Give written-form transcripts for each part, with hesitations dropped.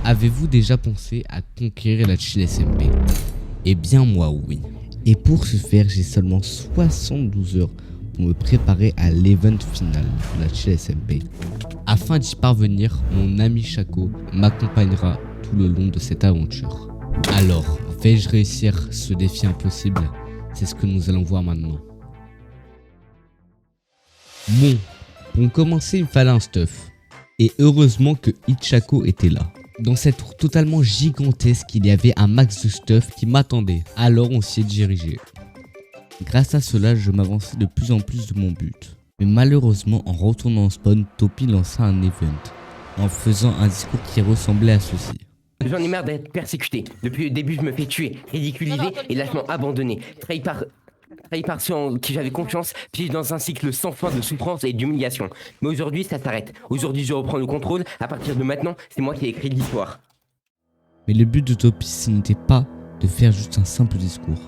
Avez-vous déjà pensé à conquérir la Chill SMP? Eh bien moi oui. Et pour ce faire, j'ai seulement 72 heures pour me préparer à l'event final de la Chill SMP. Afin d'y parvenir, mon ami Chaco m'accompagnera tout le long de cette aventure. Alors, vais-je réussir ce défi impossible? C'est ce que nous allons voir maintenant. Bon, pour commencer, il me fallait un stuff. Et heureusement que Ichako était là. Dans cette tour totalement gigantesque, il y avait un max de stuff qui m'attendait. Alors on s'y est dirigé. Grâce à cela, je m'avançais de plus en plus de mon but. Mais malheureusement, en retournant au spawn, Topi lança un event. En faisant un discours qui ressemblait à ceci. J'en ai marre d'être persécuté. Depuis le début, je me fais tuer, ridiculiser et lâchement abandonné. Trahi par ceux en qui j'avais confiance, puis dans un cycle sans fin de souffrance et d'humiliation. Mais aujourd'hui, ça s'arrête. Aujourd'hui, je reprends le contrôle. À partir de maintenant, c'est moi qui ai écrit l'histoire. Mais le but de Topi, ce n'était pas de faire juste un simple discours.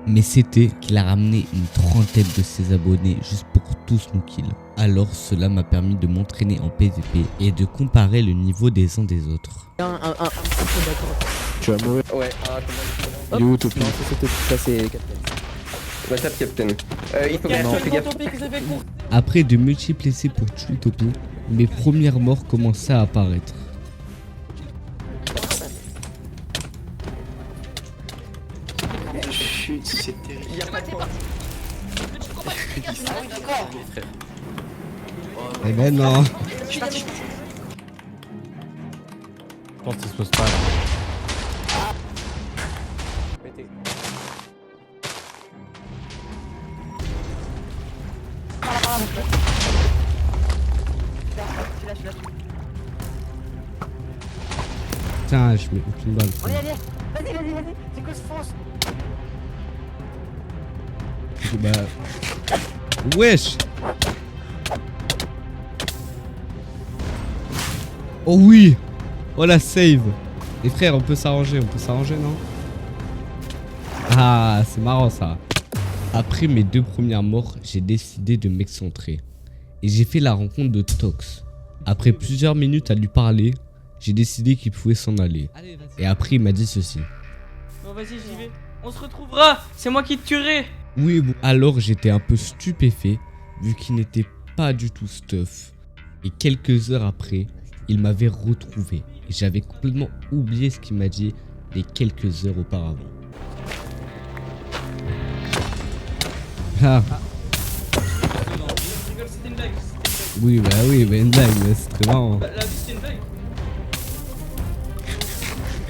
Mais c'était qu'il a ramené une trentaine de ses abonnés juste pour tous nous kill. Alors cela m'a permis de m'entraîner en PvP et de comparer le niveau des uns des autres. Tu vas mourir. Ouais, Il est où Topi? Ça c'est Captain. WhatsApp Captain. Il faut que je fasse gaffe. Après de multiples essais pour tuer Topi, mes premières morts commençaient à apparaître. Chut, c'est terrible. Il y a pas de temps. Eh ben non. Je pense qu'il se pose pas là. Putain, je mets aucune balle. Vas-y, c'est quoi ce fonce? Bah... Wesh. Oh oui. Oh la save. Les frères, on peut s'arranger, non? Ah, c'est marrant ça. Après mes 2 premières morts, j'ai décidé de m'excentrer. Et j'ai fait la rencontre de Tox. Après plusieurs minutes à lui parler, j'ai décidé qu'il pouvait s'en aller. Et après il m'a dit ceci. Bon vas-y j'y vais. On se retrouvera. C'est moi qui te tuerai. Oui bon. Alors j'étais un peu stupéfait vu qu'il n'était pas du tout stuff. Et quelques heures après, il m'avait retrouvé. Et j'avais complètement oublié ce qu'il m'a dit les quelques heures auparavant. Ah. C'était une blague. Oui bah une blague, mais c'est très marrant. La vie c'était une blague.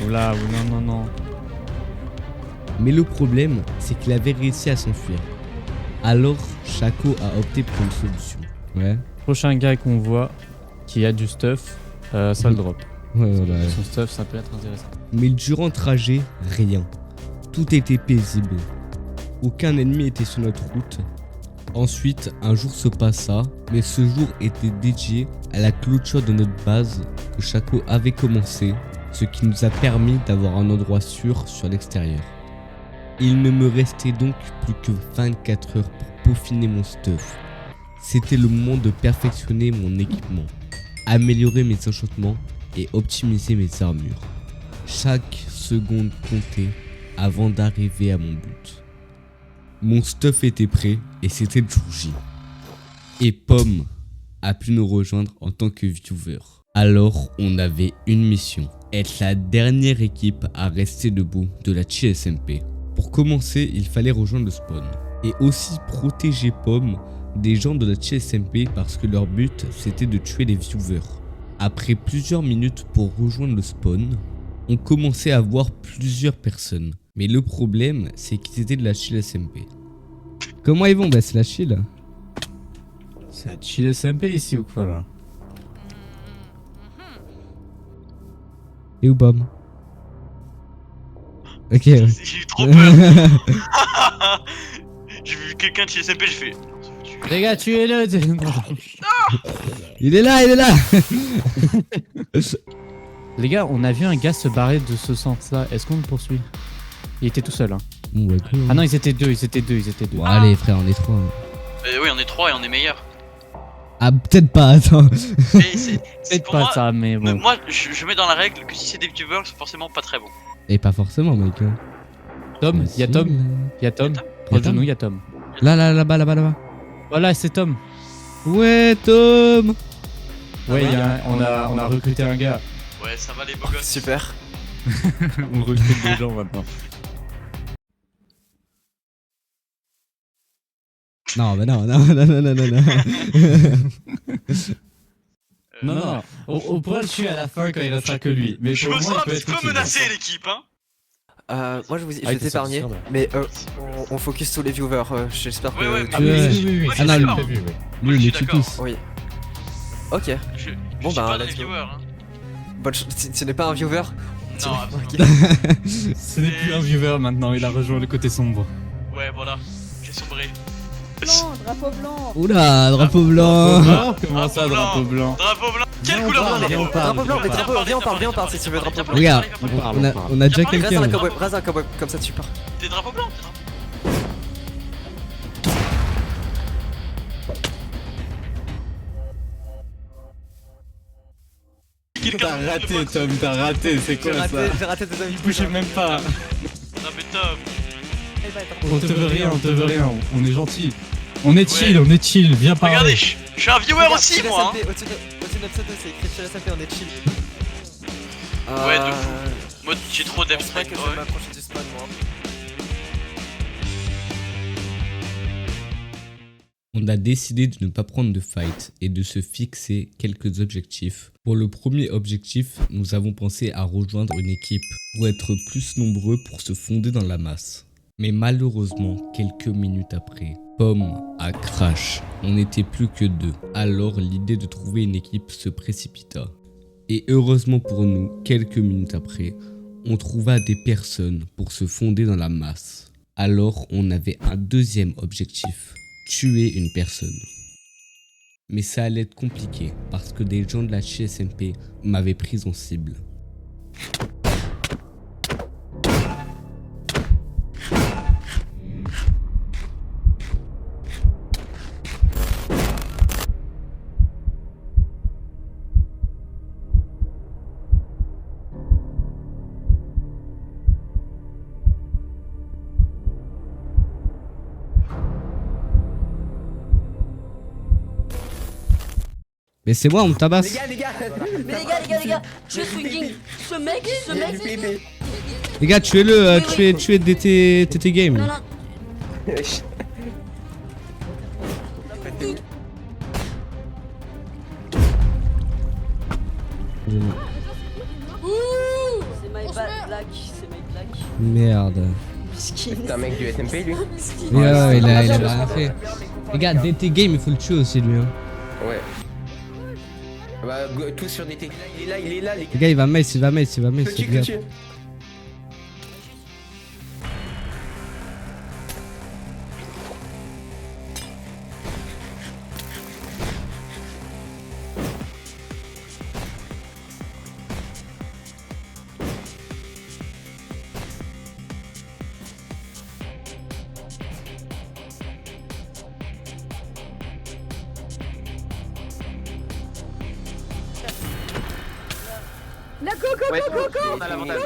Oula, non. Mais le problème, c'est qu'il avait réussi à s'enfuir. Alors, Chaco a opté pour une solution. Ouais. Prochain gars qu'on voit qui a du stuff, ça le drop. Ouais, voilà. Son stuff, ça peut être intéressant. Mais durant le trajet, rien. Tout était paisible. Aucun ennemi était sur notre route. Ensuite, un jour se passa, mais ce jour était dédié à la clôture de notre base que Chaco avait commencé, ce qui nous a permis d'avoir un endroit sûr sur l'extérieur. Il ne me restait donc plus que 24 heures pour peaufiner mon stuff. C'était le moment de perfectionner mon équipement, améliorer mes enchantements et optimiser mes armures. Chaque seconde comptait avant d'arriver à mon but. Mon stuff était prêt et c'était le jour J. Et Pomme a pu nous rejoindre en tant que viewer. Alors on avait une mission, être la dernière équipe à rester debout de la Chill SMP. Pour commencer, il fallait rejoindre le spawn. Et aussi protéger Pomme des gens de la Chill SMP parce que leur but c'était de tuer les viewers. Après plusieurs minutes pour rejoindre le spawn, on commençait à voir plusieurs personnes. Mais le problème, c'est qu'ils étaient de la Chill SMP. Comment ils vont? Bah c'est la Chill. C'est la Chill SMP ici ou quoi là? Et où Pomme? Ok. J'ai eu trop peur. J'ai vu quelqu'un de chez SMP, j'ai fait. Les gars, tuez-le. Il est là. Les gars, on a vu un gars se barrer de ce sens-là. Est-ce qu'on le poursuit? Il était tout seul. Hein. Bon, bah, cool, hein. Ah non, ils étaient deux. Bon, allez frère, on est 3. Oui, on est 3 et on est meilleurs. Ah, peut-être pas, attends. Mais c'est Peut-être pour pas moi, ça, mais bon. moi je mets dans la règle que si c'est des viewers, c'est forcément pas très bon. Et pas forcément, mec. hein. Tom, il y a Tom. Il y a Tom. Proche de Tom nous, il y a Tom. Là-bas. Voilà, c'est Tom. Ouais, Tom. Ouais, on a recruté un gars. Ouais, ça va les beaux gosses. Super. On recrute des gens maintenant. Non, mais non. Non. On pourra le tuer à la fin quand il restera que lui. Mais Je pour me le sens moment, un il peut petit être peu utile. menacé l'équipe, hein. Moi je vais t'es t'épargner, sûr, là. mais on focus sur les viewers. J'espère que. Ouais, Ah oui, oui. Moi, je Ah non, suis lui- d'accord. Lui, Moi, il je les suis tue d'accord. tous. Oui. Ok. Je Bon, suis bah, pas dans les let's go. viewers, hein. Bonne ce n'est pas un viewer. Non, Ok. Ce n'est plus un viewer maintenant, il a rejoint le côté sombre. ouais, voilà. J'ai sombré. Blanc, drapeau blanc. Oula, drapeau blanc. Comment ça, drapeau blanc? Drapeau blanc. Quelle Viens, on couleur parle, drapeau viens, on blanc parle. Drapeau blanc, mais Viens drapeau, viens on parle si tu veux drapeau blanc. Regarde, On parle, on a, on parle. on a déjà Reste Reste quelqu'un. un cowboy, reste un cowboy, comme ça tu pars. T'es drapeau blanc, t'es drapeau. T'as raté, Tom, t'as raté, c'est quoi ça? J'ai raté tes amis. Bougez même pas. Non mais top. On te veut rien, on est gentil. On est chill, viens parler. Regardez, je suis un viewer aussi moi. Hein. Au-dessus de notre pseudo, c'est écrit chez la SMP, on est chill. Ouais, de fou. Moi j'ai trop Je pense pas d'abstract. que je vais m'approcher du spawn moi. On a décidé de ne pas prendre de fight et de se fixer quelques objectifs. Pour le premier objectif, nous avons pensé à rejoindre une équipe pour être plus nombreux pour se fonder dans la masse. Mais malheureusement, quelques minutes après, Pomme a crash. On n'était plus que 2. Alors l'idée de trouver une équipe se précipita. Et heureusement pour nous, quelques minutes après, on trouva des personnes pour se fonder dans la masse. Alors on avait un deuxième objectif. Tuer une personne. Mais ça allait être compliqué parce que des gens de la CSMP m'avaient pris en cible. Mais c'est moi, on me tabasse. Les gars. Mais les gars, je suis swinging. Ce mec. Les gars, tuez-le, tuez DT Game. Non. C'est my black. Merde. Miskin. C'est un mec du SMP lui. Mais ouais, il a rien fait. Les gars, DT Game, il faut le tuer aussi lui. Hein. Ouais. Bah, tous sur DT. Il est là, les gars. Les gars, il va mace. Que tu, que regarde. tu. On a l'avantage.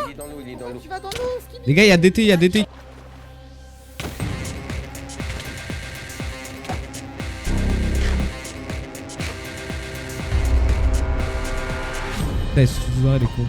Il est dans l'eau, Les gars, il y a DT. Putain, il suffit de voir les cons.